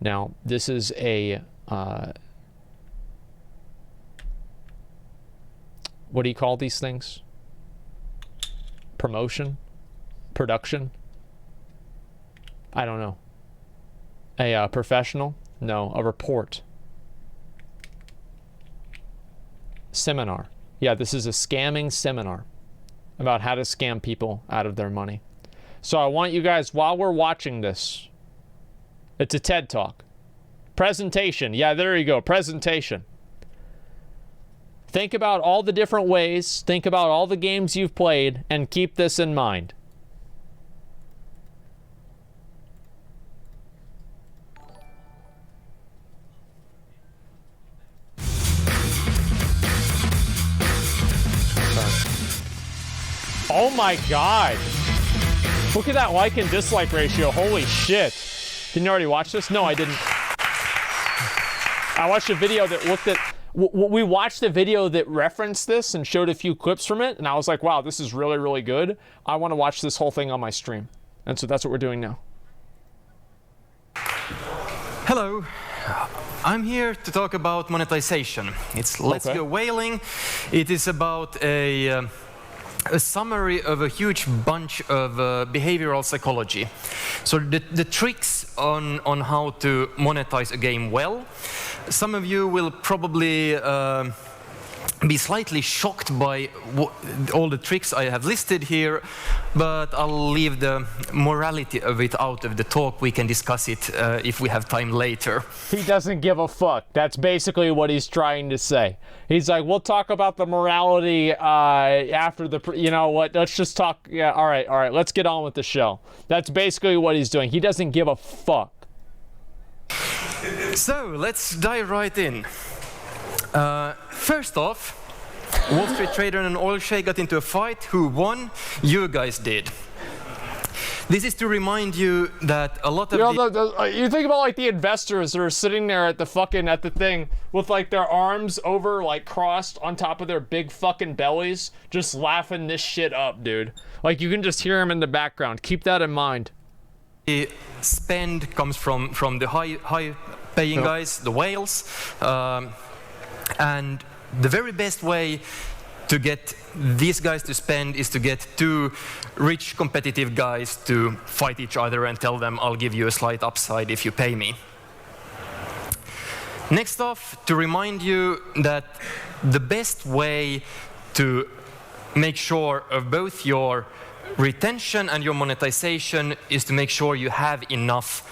Now, this is a, what do you call these things? Promotion? Production? I don't know. A professional? No, a report. Seminar. Yeah, this is a scamming seminar about how to scam people out of their money. So I want you guys, while we're watching this, it's a TED Talk. Presentation. Yeah, there you go. Presentation. Think about all the different ways, think about all the games you've played, and keep this in mind. Oh my god. Look at that like and dislike ratio. Holy shit. Didn't you already watch this? No, I didn't. I watched a video that looked at... We watched a video that referenced this and showed a few clips from it, and I was like, wow, this is really, really good. I want to watch this whole thing on my stream. And so that's what we're doing now. Hello. I'm here to talk about monetization. It's Let's Go Whaling. It is about a summary of a huge bunch of behavioral psychology. So the tricks on how to monetize a game well. Some of you will probably be slightly shocked by all the tricks I have listed here, but I'll leave the morality of it out of the talk. We can discuss it if we have time later. He doesn't give a fuck. That's basically what he's trying to say. He's like, we'll talk about the morality after the, you know what, let's just talk, yeah, all right, let's get on with the show. That's basically what he's doing. He doesn't give a fuck. So, let's dive right in. First off, Wall Street trader and an oil sheikh got into a fight. Who won? You guys did. This is to remind you that a lot of you think about like the investors that are sitting there at the thing with like their arms over like crossed on top of their big fucking bellies, just laughing this shit up, dude. Like you can just hear them in the background. Keep that in mind. The spend comes from the high paying guys, the whales, and the very best way to get these guys to spend is to get two rich competitive guys to fight each other and tell them, I'll give you a slight upside if you pay me. Next off, to remind you that the best way to make sure of both your retention and your monetization is to make sure you have enough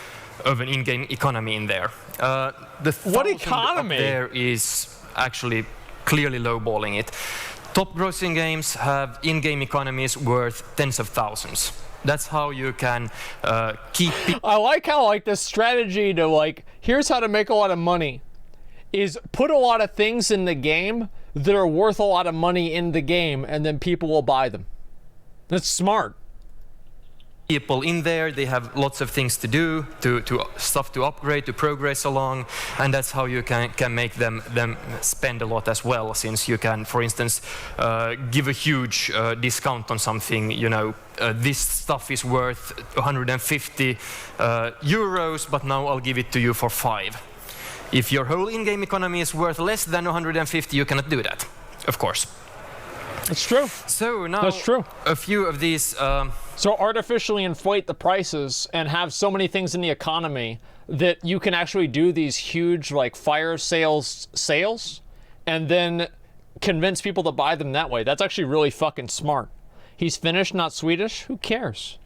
of an in-game economy in there. What economy? There is actually clearly lowballing it. Top grossing games have in-game economies worth tens of thousands. That's how you can keep people. I like how like the strategy to like, here's how to make a lot of money, is put a lot of things in the game that are worth a lot of money in the game, and then people will buy them. That's smart. People in there, they have lots of things to do, to stuff to upgrade, to progress along, and that's how you can make them spend a lot as well, since you can, for instance, give a huge discount on something. You know, this stuff is worth 150 euros, but now I'll give it to you for 5. If your whole in-game economy is worth less than 150, you cannot do that, of course. That's true. So now, that's true. A few of these. So artificially inflate the prices and have so many things in the economy that you can actually do these huge like fire sales, and then convince people to buy them that way. That's actually really fucking smart. He's Finnish, not Swedish. Who cares?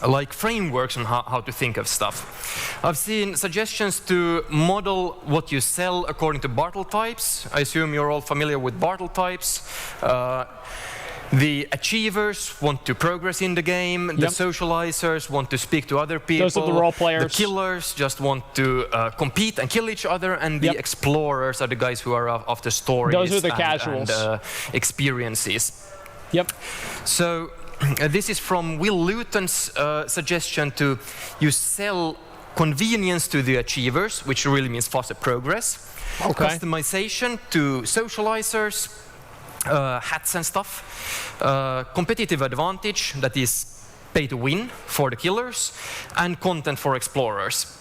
Like frameworks on how to think of stuff. I've seen suggestions to model what you sell according to Bartle types. I assume you're all familiar with Bartle types. The achievers want to progress in the game. Yep. The socializers want to speak to other people. Those are the role players. The killers just want to compete and kill each other. And the explorers are the guys who are after stories. Those are the casuals. And experiences. Yep. So this is from Will Luton's suggestion to you sell convenience to the achievers, which really means faster progress. Okay. Customization to socializers. Hats and stuff, competitive advantage, that is pay to win for the killers, and content for explorers.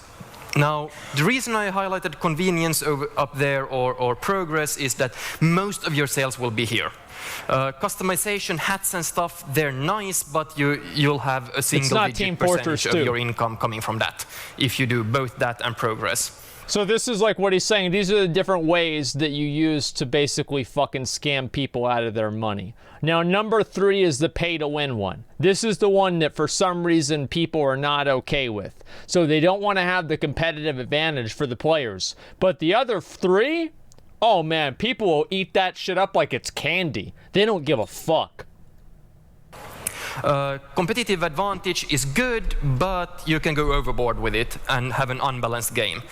Now, the reason I highlighted convenience up there or progress is that most of your sales will be here. Customization, hats and stuff, they're nice, but you'll have a single-digit percentage of your income coming from that, if you do both that and progress. So this is like what he's saying, these are the different ways that you use to basically fucking scam people out of their money. Now, number 3 is the pay-to-win one. This is the one that for some reason people are not okay with. So they don't want to have the competitive advantage for the players. But the other 3, oh man, people will eat that shit up like it's candy. They don't give a fuck. Competitive advantage is good, but you can go overboard with it and have an unbalanced game.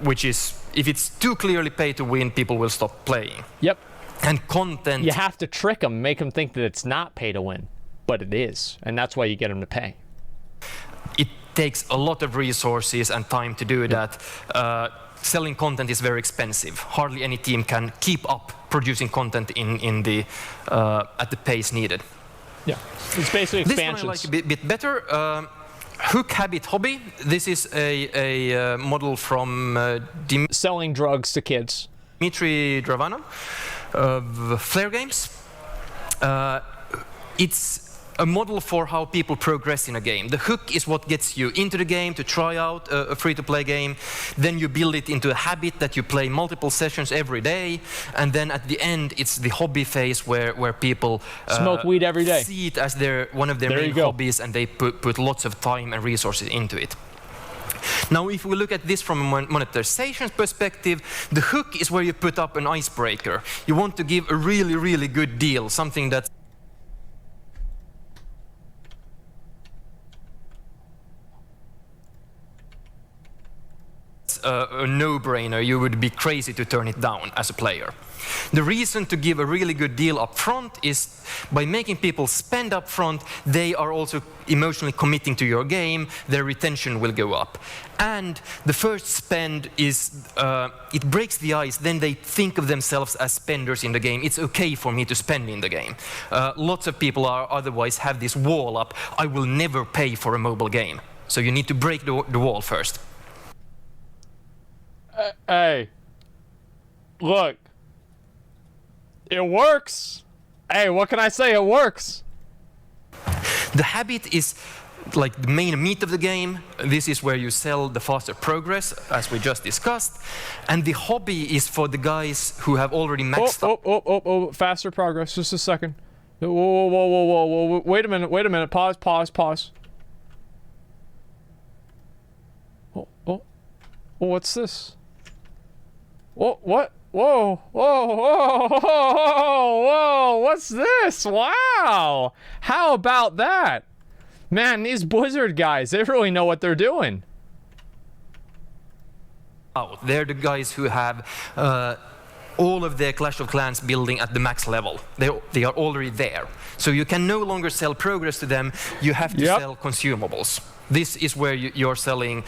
Which is, if it's too clearly pay to win, people will stop playing. Yep. And content... You have to trick them, make them think that it's not pay to win. But it is, and that's why you get them to pay. It takes a lot of resources and time to do that. Selling content is very expensive. Hardly any team can keep up producing content at the pace needed. Yeah, it's basically expansions. This one I like a bit better. Hook Habit Hobby. This is a model from selling drugs to kids. Dmitry Dravanov of Flare Games. It's a model for how people progress in a game. The hook is what gets you into the game to try out a free-to-play game. Then you build it into a habit that you play multiple sessions every day. And then at the end, it's the hobby phase where people smoke weed every day. See it as one of their main hobbies, and they put lots of time and resources into it. Now, if we look at this from a monetization perspective, the hook is where you put up an icebreaker. You want to give a really, really good deal, something that's a no-brainer. You would be crazy to turn it down as a player. The reason to give a really good deal up front is by making people spend up front, they are also emotionally committing to your game, their retention will go up. And the first spend is, it breaks the ice, then they think of themselves as spenders in the game. It's okay for me to spend in the game. Lots of people otherwise have this wall up, I will never pay for a mobile game. So you need to break the wall first. Hey, look, it works. Hey, what can I say? It works. The habit is like the main meat of the game. This is where you sell the faster progress, as we just discussed. And the hobby is for the guys who have already maxed up. Faster progress. Just a second. Whoa. Wait a minute. Pause. Oh, what's this? What? Whoa, what's this? Wow! How about that? Man, these Blizzard guys, they really know what they're doing. Oh, they're the guys who have all of their Clash of Clans building at the max level. They are already there. So you can no longer sell progress to them, you have to sell consumables. This is where you're selling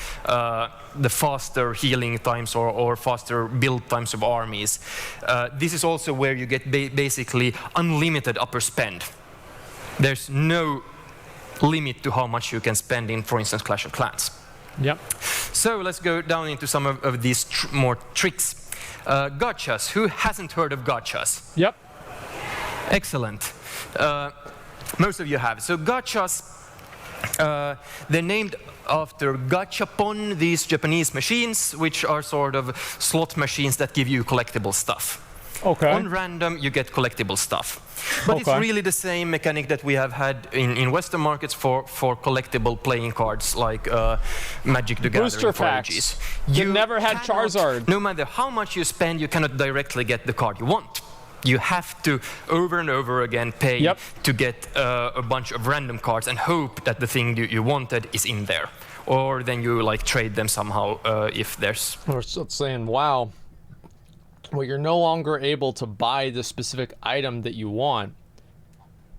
the faster healing times or faster build times of armies. This is also where you get basically unlimited upper spend. There's no limit to how much you can spend in, for instance, Clash of Clans. Yep. So let's go down into some of these more tricks. Gachas. Who hasn't heard of gachas? Yep. Excellent. Most of you have. So gachas, they're named after gachapon, these Japanese machines, which are sort of slot machines that give you collectible stuff. Okay. On random, you get collectible stuff. But it's really the same mechanic that we have had in Western markets for collectible playing cards like Magic the Gathering. Booster packs. You never had Charizard. No matter how much you spend, you cannot directly get the card you want. You have to, over and over again, pay to get a bunch of random cards and hope that the thing you wanted is in there. Or then you like trade them somehow if there's... We're saying, wow. Well, you're no longer able to buy the specific item that you want.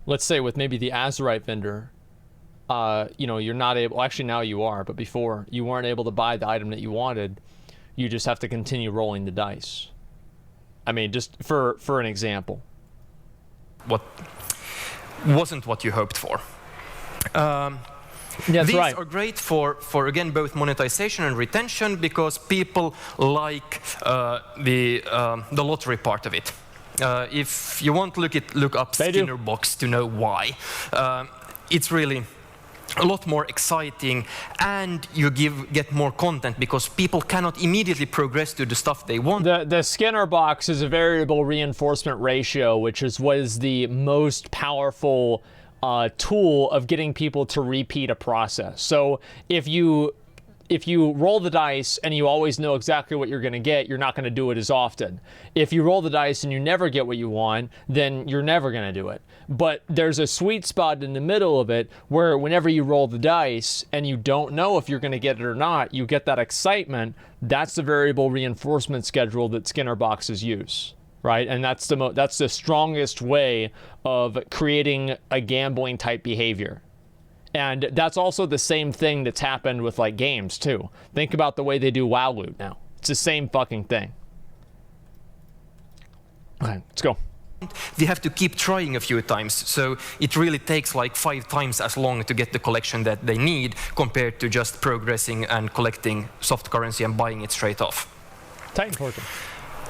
Let's say with maybe the Azurite vendor, you know, you're not able, actually now you are, but before you weren't able to buy the item that you wanted. You just have to continue rolling the dice. I mean, just for an example. What wasn't what you hoped for. That's These right. are great for again, both monetization and retention, because people like the lottery part of it. If you want to look up Skinner box to know why. It's really a lot more exciting, and you get more content because people cannot immediately progress to the stuff they want. The Skinner box is a variable reinforcement ratio, which is what is the most powerful tool of getting people to repeat a process. So if you roll the dice and you always know exactly what you're going to get, you're not going to do it as often. If you roll the dice and you never get what you want, then you're never going to do it. But there's a sweet spot in the middle of it where whenever you roll the dice and you don't know if you're going to get it or not, you get that excitement. That's the variable reinforcement schedule that Skinner boxes use, right? And that's the strongest way of creating a gambling type behavior. And that's also the same thing that's happened with like games too. Think about the way they do WoW loot now. It's the same fucking thing. Okay, let's go. They have to keep trying a few times, so it really takes like 5 times as long to get the collection that they need compared to just progressing and collecting soft currency and buying it straight off. Titan portion.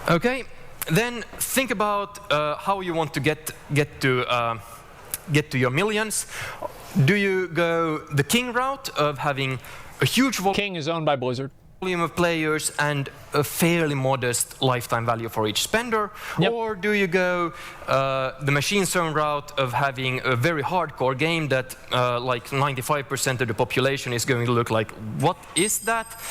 Okay, then think about how you want to get to your millions. Do you go the king route of having a huge volume? King is owned by Blizzard. Of players and a fairly modest lifetime value for each spender? Yep. Or do you go the machine zone route of having a very hardcore game that like 95% of the population is going to look like, what is that?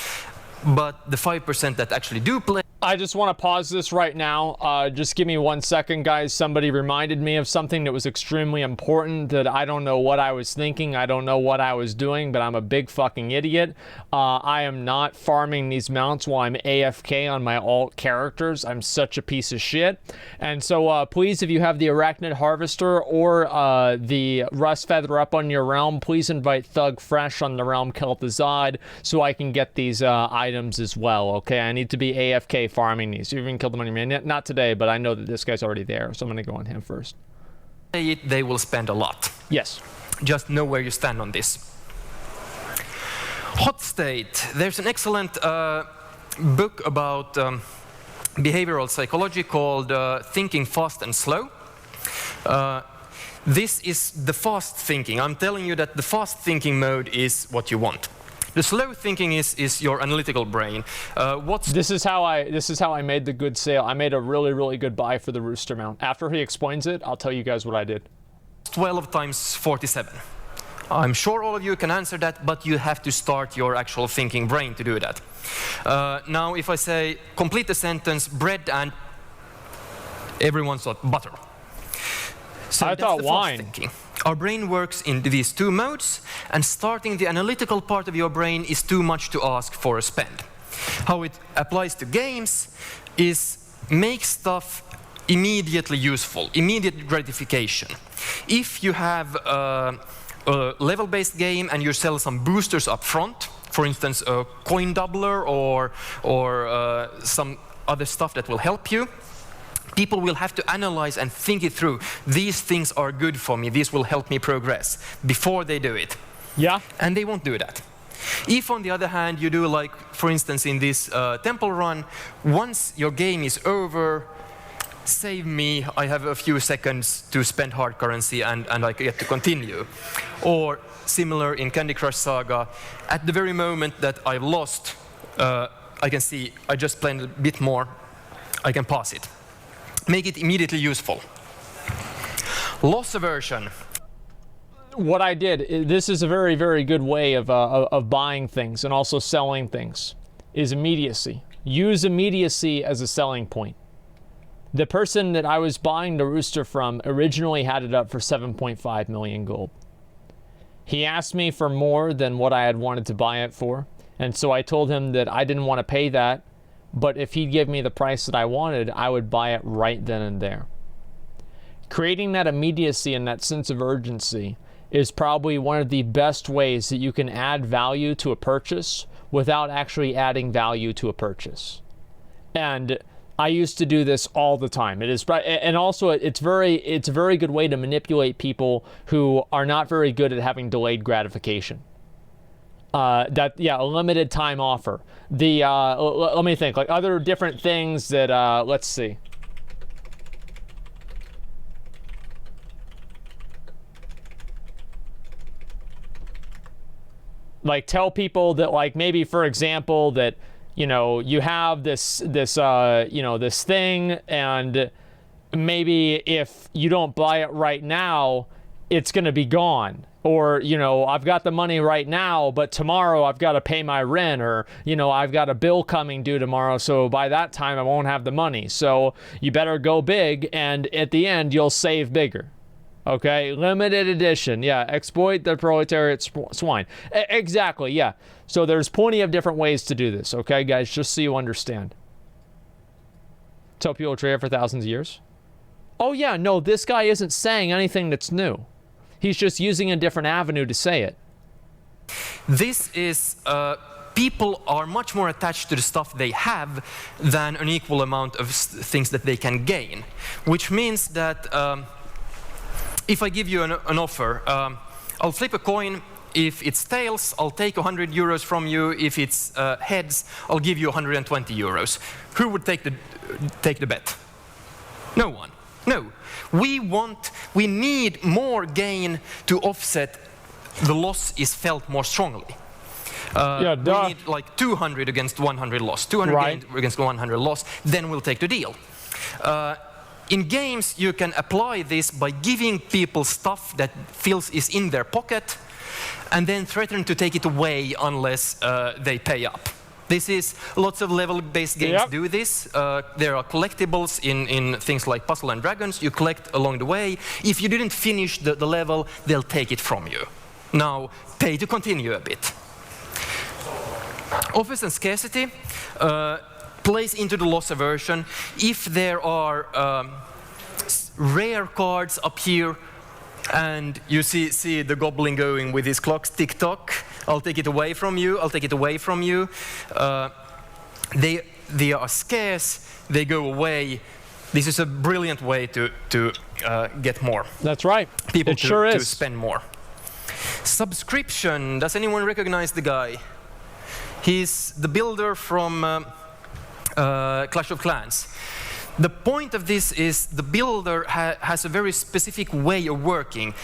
But the 5% that actually do play. I just want to pause this right now. Just give me 1 second, guys. Somebody reminded me of something that was extremely important that I don't know what I was thinking. I don't know what I was doing, but I'm a big fucking idiot. I am not farming these mounts while I'm AFK on my alt characters. I'm such a piece of shit. And so please, if you have the Arachnid Harvester or the Rust Feather up on your realm, please invite Thug Fresh on the realm Kel'Thuzad so I can get these items as well, okay? I need to be AFK farming these. You even killed them on your man. Not today, but I know that this guy's already there, so I'm going to go on him first. They will spend a lot. Yes. Just know where you stand on this. Hot state. There's an excellent book about behavioral psychology called Thinking Fast and Slow. This is the fast thinking. I'm telling you that the fast thinking mode is what you want. The slow thinking is your analytical brain. This is how I made the good sale. I made a really, really good buy for the Rooster mount. After he explains it, I'll tell you guys what I did. 12 times 47. I'm sure all of you can answer that, but you have to start your actual thinking brain to do that. Now, if I say, complete the sentence, bread and everyone thought butter. So I thought wine. Thinking. Our brain works in these 2 modes, and starting the analytical part of your brain is too much to ask for a spend. How it applies to games is make stuff immediately useful, immediate gratification. If you have a level-based game and you sell some boosters up front, for instance, a coin doubler or some other stuff that will help you, people will have to analyze and think it through. These things are good for me. These will help me progress before they do it. Yeah. And they won't do that. If, on the other hand, you do like, for instance, in this temple run, once your game is over, save me, I have a few seconds to spend hard currency and I get to continue. Or similar in Candy Crush Saga, at the very moment that I've lost, I can see I just played a bit more, I can pass it. Make it immediately useful. Loss aversion. What I did, this is a very, very good way of buying things and also selling things, is immediacy. Use immediacy as a selling point. The person that I was buying the Rooster from originally had it up for 7.5 million gold. He asked me for more than what I had wanted to buy it for, and so I told him that I didn't want to pay that, but if he'd give me the price that I wanted, I would buy it right then and there. Creating that immediacy and that sense of urgency is probably one of the best ways that you can add value to a purchase without actually adding value to a purchase. And I used to do this all the time. And also it's a very good way to manipulate people who are not very good at having delayed gratification. a limited time offer. The let me think, like other different things that let's see. Like tell people that, like, maybe for example that, you know, you have this you know, this thing, and maybe if you don't buy it right now, it's going to be gone. Or, you know, I've got the money right now, but tomorrow I've got to pay my rent, or, you know, I've got a bill coming due tomorrow, so by that time I won't have the money. So you better go big, and at the end you'll save bigger. Okay, limited edition. Yeah, exploit the proletariat swine. Exactly, yeah. So there's plenty of different ways to do this, okay, guys, just so you understand. Tell people to trade for thousands of years. Oh yeah, no, this guy isn't saying anything that's new. He's just using a different avenue to say it. This is, people are much more attached to the stuff they have than an equal amount of things that they can gain. Which means that if I give you an offer, I'll flip a coin. If it's tails, I'll take 100 euros from you. If it's heads, I'll give you 120 euros. Who would take the bet? No one. No. We need more gain to offset the loss is felt more strongly. Yeah, we need like 200 against 100 loss, 200 gain against 100 loss, then we'll take the deal. In games, you can apply this by giving people stuff that feels is in their pocket, and then threaten to take it away unless they pay up. This is, lots of level-based games do this. There are collectibles in things like Puzzle and Dragons. You collect along the way. If you didn't finish the level, they'll take it from you. Now, pay to continue a bit. Offers and scarcity plays into the loss aversion. If there are rare cards up here, and you see the goblin going with his clocks, tick-tock, I'll take it away from you, I'll take it away from you. They are scarce, they go away. This is a brilliant way to get more. That's right. People to spend more. Subscription, does anyone recognize the guy? He's the builder from Clash of Clans. The point of this is the builder has a very specific way of working.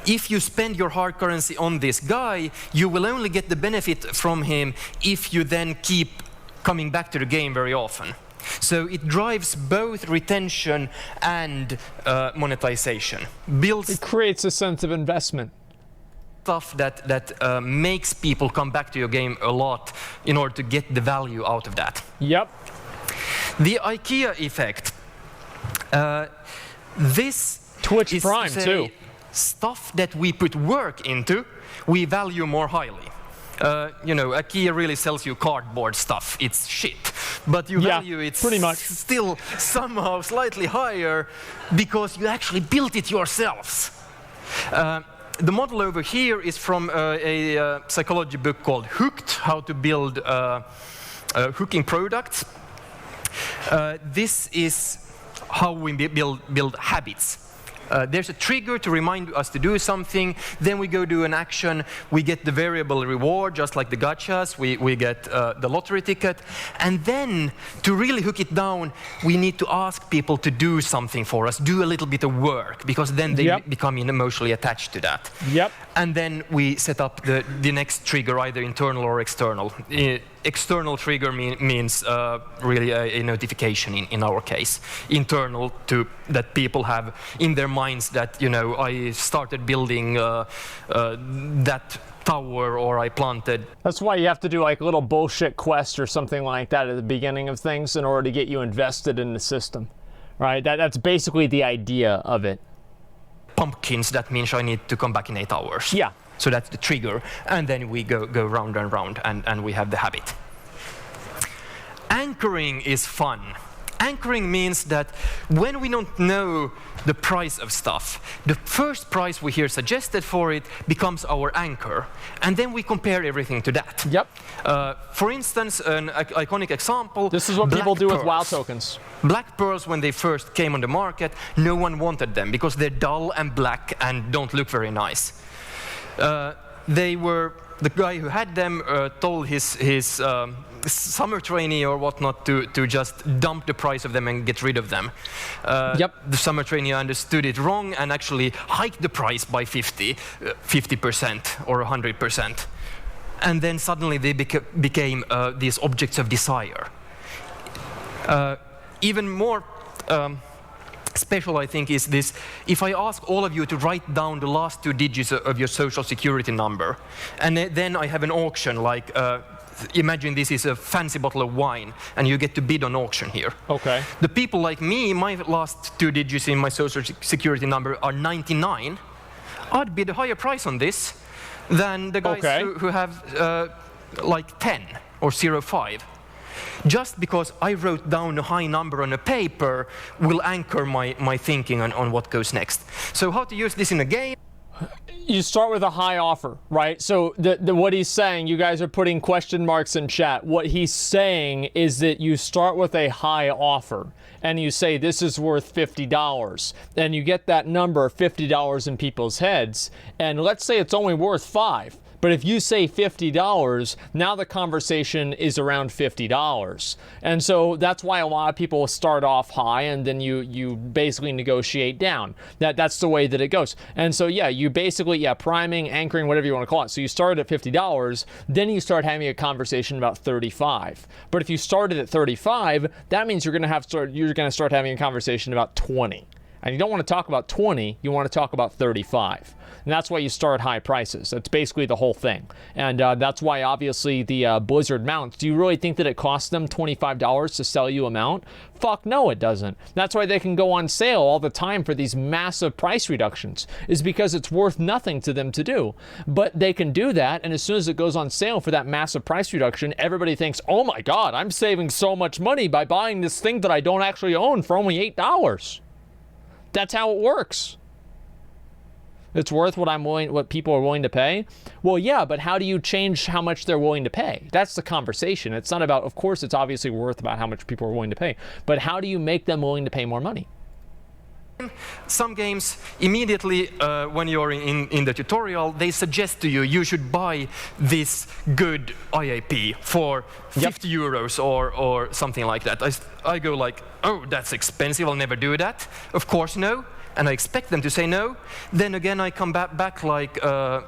If you spend your hard currency on this guy, you will only get the benefit from him if you then keep coming back to the game very often. So it drives both retention and monetization. It creates a sense of investment. Stuff that makes people come back to your game a lot in order to get the value out of that. Yep. The IKEA effect. This Twitch is Prime too. Stuff that we put work into, we value more highly. You know, IKEA really sells you cardboard stuff. It's shit, but you value it pretty much still somehow slightly higher because you actually built it yourselves. The model over here is from a psychology book called Hooked: How to Build Hooking Products. This is how we build habits. There's a trigger to remind us to do something, then we go do an action, we get the variable reward, just like the gachas, we get the lottery ticket, and then to really hook it down, we need to ask people to do something for us, do a little bit of work, because then they become emotionally attached to that. Yep. And then we set up the next trigger, either internal or external. External trigger means really a notification in our case. Internal that people have in their minds that, you know, I started building that tower or I planted. That's why you have to do like a little bullshit quest or something like that at the beginning of things in order to get you invested in the system, right? That's basically the idea of it. Pumpkins, that means I need to come back in 8 hours. Yeah. So that's the trigger, and then we go round and round, and we have the habit. Anchoring is fun. Anchoring means that when we don't know the price of stuff, the first price we hear suggested for it becomes our anchor, and then we compare everything to that. Yep. For instance, an iconic example. This is what people do with WoW tokens. Black pearls, when they first came on the market, no one wanted them because they're dull and black and don't look very nice. They were the guy who had them told his summer trainee or whatnot to just dump the price of them and get rid of them. The summer trainee understood it wrong and actually hiked the price by 50% or 100%. And then suddenly they became these objects of desire. Even more special, I think, is this: if I ask all of you to write down the last 2 digits of your social security number, and then I have an auction, like imagine this is a fancy bottle of wine, and you get to bid on auction here. Okay. The people like me, my last 2 digits in my social security number are 99. I'd bid a higher price on this than the guys who have like 10 or 05. Just because I wrote down a high number on a paper will anchor my thinking on what goes next. So how to use this in a game? You start with a high offer, right? So what he's saying, you guys are putting question marks in chat. What he's saying is that you start with a high offer and you say this is worth $50, and you get that number $50 in people's heads, and let's say it's only worth $5. But if you say $50, now the conversation is around $50. And so that's why a lot of people start off high and then you basically negotiate down. That's the way that it goes. And so yeah, you basically, priming, anchoring, whatever you want to call it. So you started at $50, then you start having a conversation about $35. But if you started at $35, that means you're going to start having a conversation about $20. And you don't want to talk about 20, you want to talk about 35. And that's why you start high prices. That's basically the whole thing. And that's why, obviously, the Blizzard mounts, do you really think that it costs them $25 to sell you a mount? Fuck no, it doesn't. That's why they can go on sale all the time for these massive price reductions, is because it's worth nothing to them to do. But they can do that, and as soon as it goes on sale for that massive price reduction, everybody thinks, oh my God, I'm saving so much money by buying this thing that I don't actually own for only $8. That's how it works. It's worth what people are willing to pay. Well, yeah, but how do you change how much they're willing to pay? That's the conversation. It's not about, of course, it's obviously worth about how much people are willing to pay, but how do you make them willing to pay more money? Some games, immediately when you're in the tutorial, they suggest to you, you should buy this good IAP for 50 euros or something like that. I go like, oh, that's expensive, I'll never do that. Of course, no. And I expect them to say no. Then again, I come back like a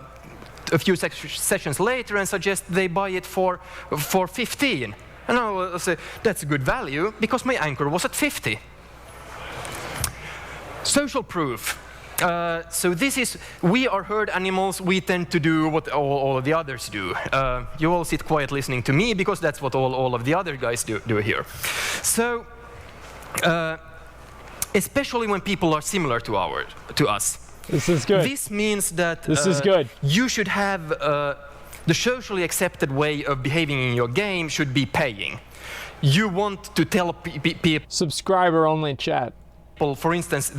few sessions later and suggest they buy it for 15. And I'll say, that's a good value, because my anchor was at 50. Social proof. So this is, we are herd animals, we tend to do what all of the others do. You all sit quiet listening to me, because that's what all of the other guys do here. So, especially when people are similar to us. This is good. This means that this is good. You should have the socially accepted way of behaving in your game should be paying. You want to tell people... Subscriber only chat. For instance,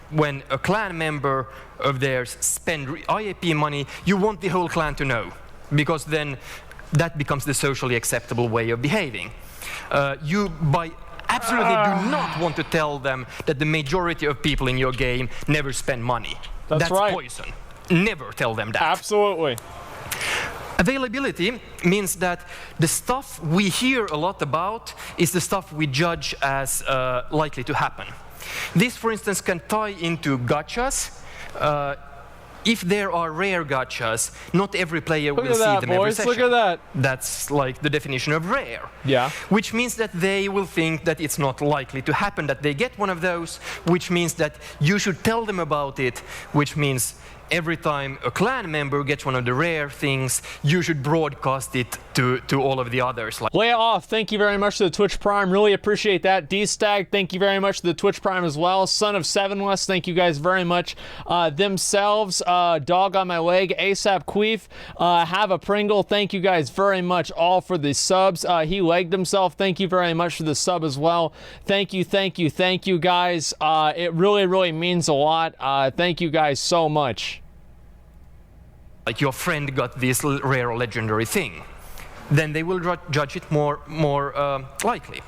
when a clan member of theirs spend IAP money, you want the whole clan to know, because then that becomes the socially acceptable way of behaving. You absolutely do not want to tell them that the majority of people in your game never spend money. That's right. Poison. Never tell them that. Absolutely. Availability means that the stuff we hear a lot about is the stuff we judge as likely to happen. This, for instance, can tie into gachas. If there are rare gachas, not every player will see them every session. Look at that. That's like the definition of rare. Yeah. Which means that they will think that it's not likely to happen that they get one of those, which means that you should tell them about it, which means every time a clan member gets one of the rare things, you should broadcast it to all of the others. Lay off, thank you very much to the Twitch Prime. Really appreciate that. D-Stag, thank you very much to the Twitch Prime as well. Son of Sevenless, thank you guys very much. Themselves, Dog on My Leg, ASAP Queef, Have a Pringle, thank you guys very much all for the subs. He legged himself, thank you very much for the sub as well. Thank you guys. It really means a lot. Thank you guys so much. Like your friend got this rare or legendary thing, then they will judge it more likely.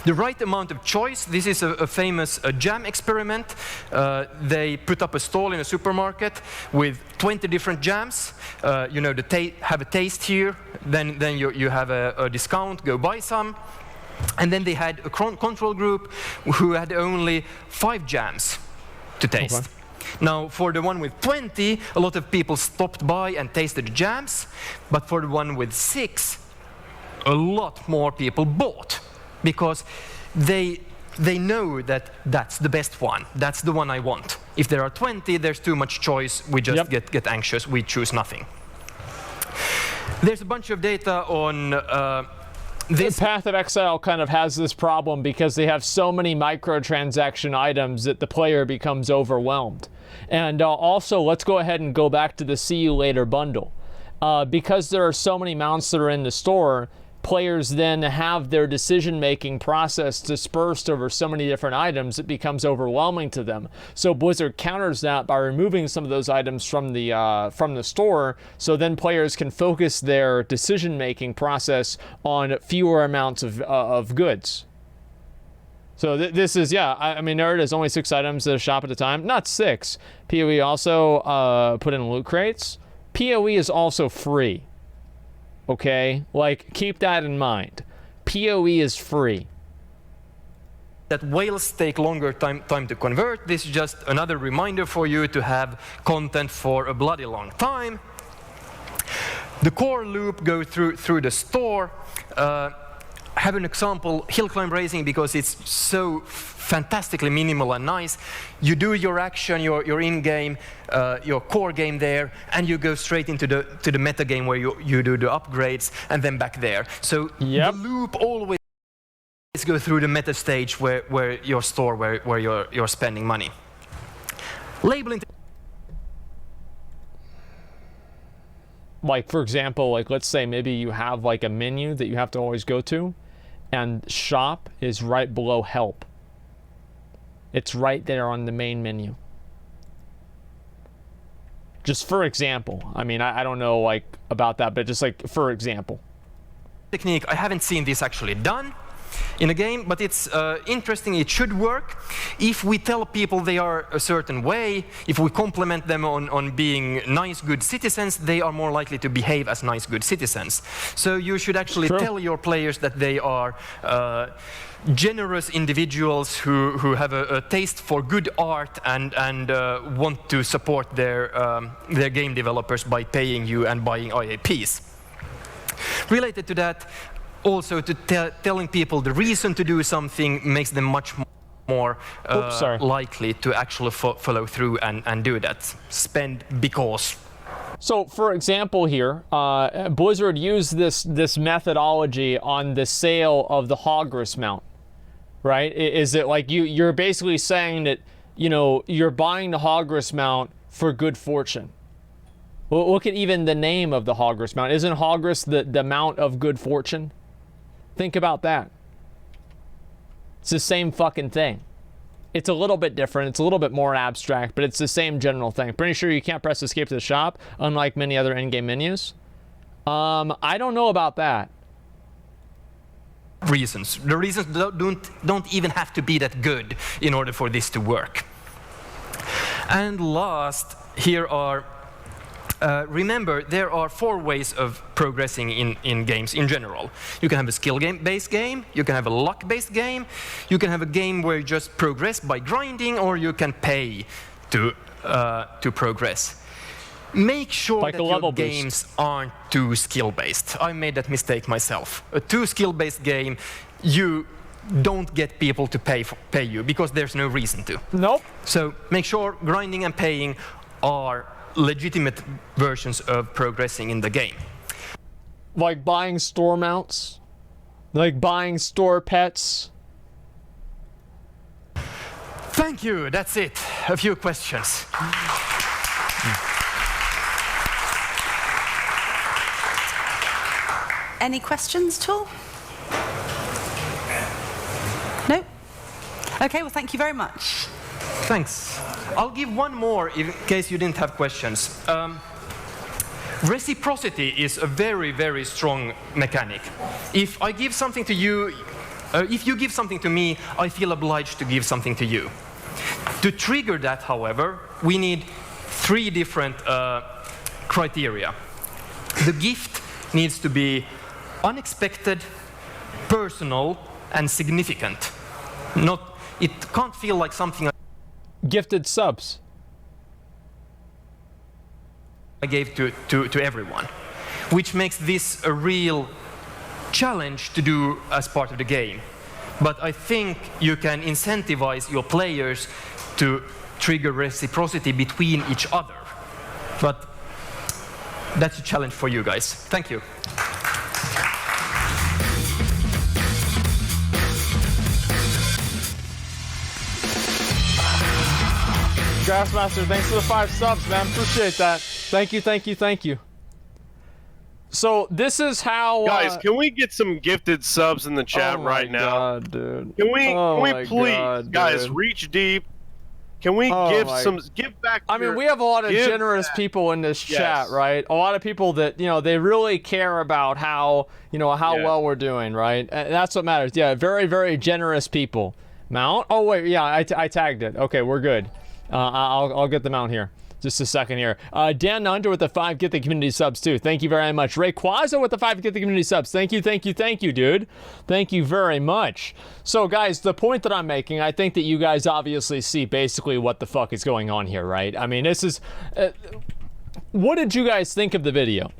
The right amount of choice, this is a famous jam experiment. They put up a stall in a supermarket with 20 different jams. You know, have a taste here, then you have a discount, go buy some. And then they had a control group who had only 5 jams to taste. Okay. Now, for the one with 20, a lot of people stopped by and tasted the jams, but for the one with 6, a lot more people bought, because they know that that's the best one, that's the one I want. If there are 20, there's too much choice, we just get anxious, we choose nothing. There's a bunch of data on this. Path of Exile kind of has this problem because they have so many microtransaction items that the player becomes overwhelmed. And also, let's go ahead and go back to the See You Later bundle. Because there are so many mounts that are in the store, players then have their decision-making process dispersed over so many different items, it becomes overwhelming to them. So Blizzard counters that by removing some of those items from the store, so then players can focus their decision-making process on fewer amounts of goods. So this is, yeah, I mean, there it is, only 6 items at a shop at a time. Not 6. PoE also put in loot crates. PoE is also free. Okay, like, keep that in mind. PoE is free. That whales take longer time to convert. This is just another reminder for you to have content for a bloody long time. The core loop goes through the store. I have an example, hill climb racing, because it's so fantastically minimal and nice. You do your action, your in-game, your core game there, and you go straight into the meta game where you do the upgrades, and then back there. So the loop always goes through the meta stage where your store, where you're spending money. Labeling. Like, for example, like, let's say maybe you have like a menu that you have to always go to, and shop is right below help. It's right there on the main menu. Just for example. I mean, I don't know like about that, but just like for example. Technique, I haven't seen this actually done in a game, but it's interesting. It should work. If we tell people they are a certain way, if we compliment them on being nice, good citizens, they are more likely to behave as nice, good citizens. So you should actually tell your players that they are generous individuals who have a taste for good art and want to support their game developers by paying you and buying IAPs. Related to that, also to telling people the reason to do something makes them much more likely to actually follow through and do that. Spend because. So, for example here, Blizzard used this methodology on the sale of the Hogris mount, right? Is it like you're basically saying that, you know, you're buying the Hogris mount for good fortune? Well, look at even the name of the Hogris mount. Isn't Hogris the mount of good fortune? Think about that. It's the same fucking thing. It's a little bit different. It's a little bit more abstract, but it's the same general thing. Pretty sure you can't press escape to the shop, unlike many other in-game menus. I don't know about that. Reasons. The reasons don't even have to be that good in order for this to work. And last, here are remember, there are 4 ways of progressing in games in general. You can have a skill-based game, you can have a luck-based game, you can have a game where you just progress by grinding, or you can pay to progress. Make sure like that your games aren't too skill-based. I made that mistake myself. A too skill-based game, you don't get people to pay you, because there's no reason to. Nope. So make sure grinding and paying are legitimate versions of progressing in the game. Like buying store mounts? Like buying store pets? Thank you, that's it. A few questions. Any questions at all? No? Okay, well, thank you very much. Thanks. I'll give one more in case you didn't have questions. Reciprocity is a very, very strong mechanic. If I give something to you, If you give something to me, I feel obliged to give something to you. To trigger that, however, we need 3 different criteria. The gift needs to be unexpected, personal, and significant. It can't feel like something Gifted subs. I gave to everyone, which makes this a real challenge to do as part of the game. But I think you can incentivize your players to trigger reciprocity between each other. But that's a challenge for you guys. Thank you. Grassmaster, thanks for the 5 subs, man. Appreciate that. Thank you, thank you, thank you. So this is how guys, can we get some gifted subs in the chat right now? God, dude. Can we please, guys, reach deep? Can we give back? I mean, we have a lot of generous people in this chat, right? A lot of people that, you know, they really care about how, you know, how well we're doing, right? And that's what matters. Yeah, very, very generous people. Mount? Oh wait, yeah, I tagged it. Okay, we're good. I'll get the mount here. Just a second here. Dan Under with the 5 Get the Community subs too. Thank you very much. Ray Quazzo with the 5 Get the Community subs. Thank you, thank you, thank you, dude. Thank you very much. So guys, the point that I'm making, I think that you guys obviously see basically what the fuck is going on here, right? I mean, this is... what did you guys think of the video?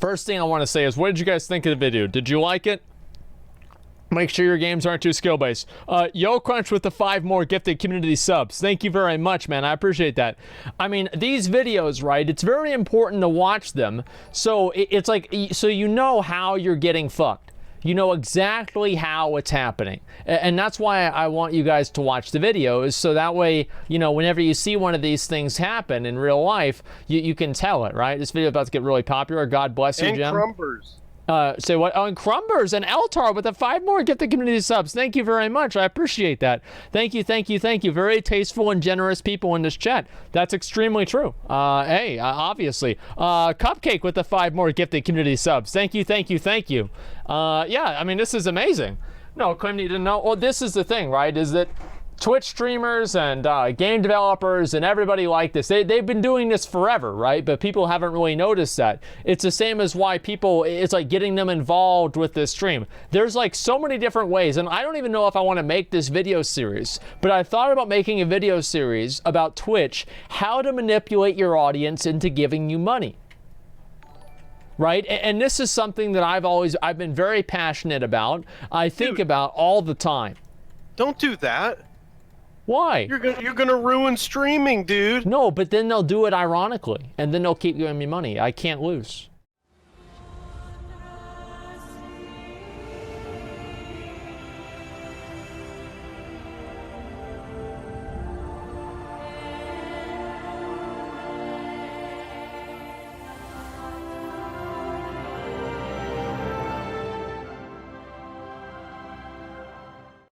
First thing I want to say is, what did you guys think of the video? Did you like it? Make sure your games aren't too skill-based. Yo Crunch with the 5 more gifted community subs. Thank you very much, man. I appreciate that. I mean, these videos, right, it's very important to watch them. So it's like, so you know how you're getting fucked. You know exactly how it's happening. And that's why I want you guys to watch the videos, so that way, you know, whenever you see one of these things happen in real life, you can tell it, right? This video is about to get really popular. God bless you, Jim. And Crumbers. Say what? Oh, and Crumbers and Eltar with the 5 more gifted community subs. Thank you very much. I appreciate that. Thank you, thank you, thank you. Very tasteful and generous people in this chat. That's extremely true. Hey, obviously. Cupcake with the 5 more gifted community subs. Thank you, thank you, thank you. Yeah, I mean, this is amazing. No, claim you didn't know. Well, this is the thing, right? Is that Twitch streamers and game developers and everybody like this, they've been doing this forever, right? But people haven't really noticed that. It's the same as why people, it's like getting them involved with this stream. There's like so many different ways, and I don't even know if I want to make this video series, but I thought about making a video series about Twitch, how to manipulate your audience into giving you money. Right? And this is something that I've been very passionate about. I think about all the time. Don't do that. Why? You're gonna ruin streaming, dude. No, but then they'll do it ironically, and then they'll keep giving me money. I can't lose.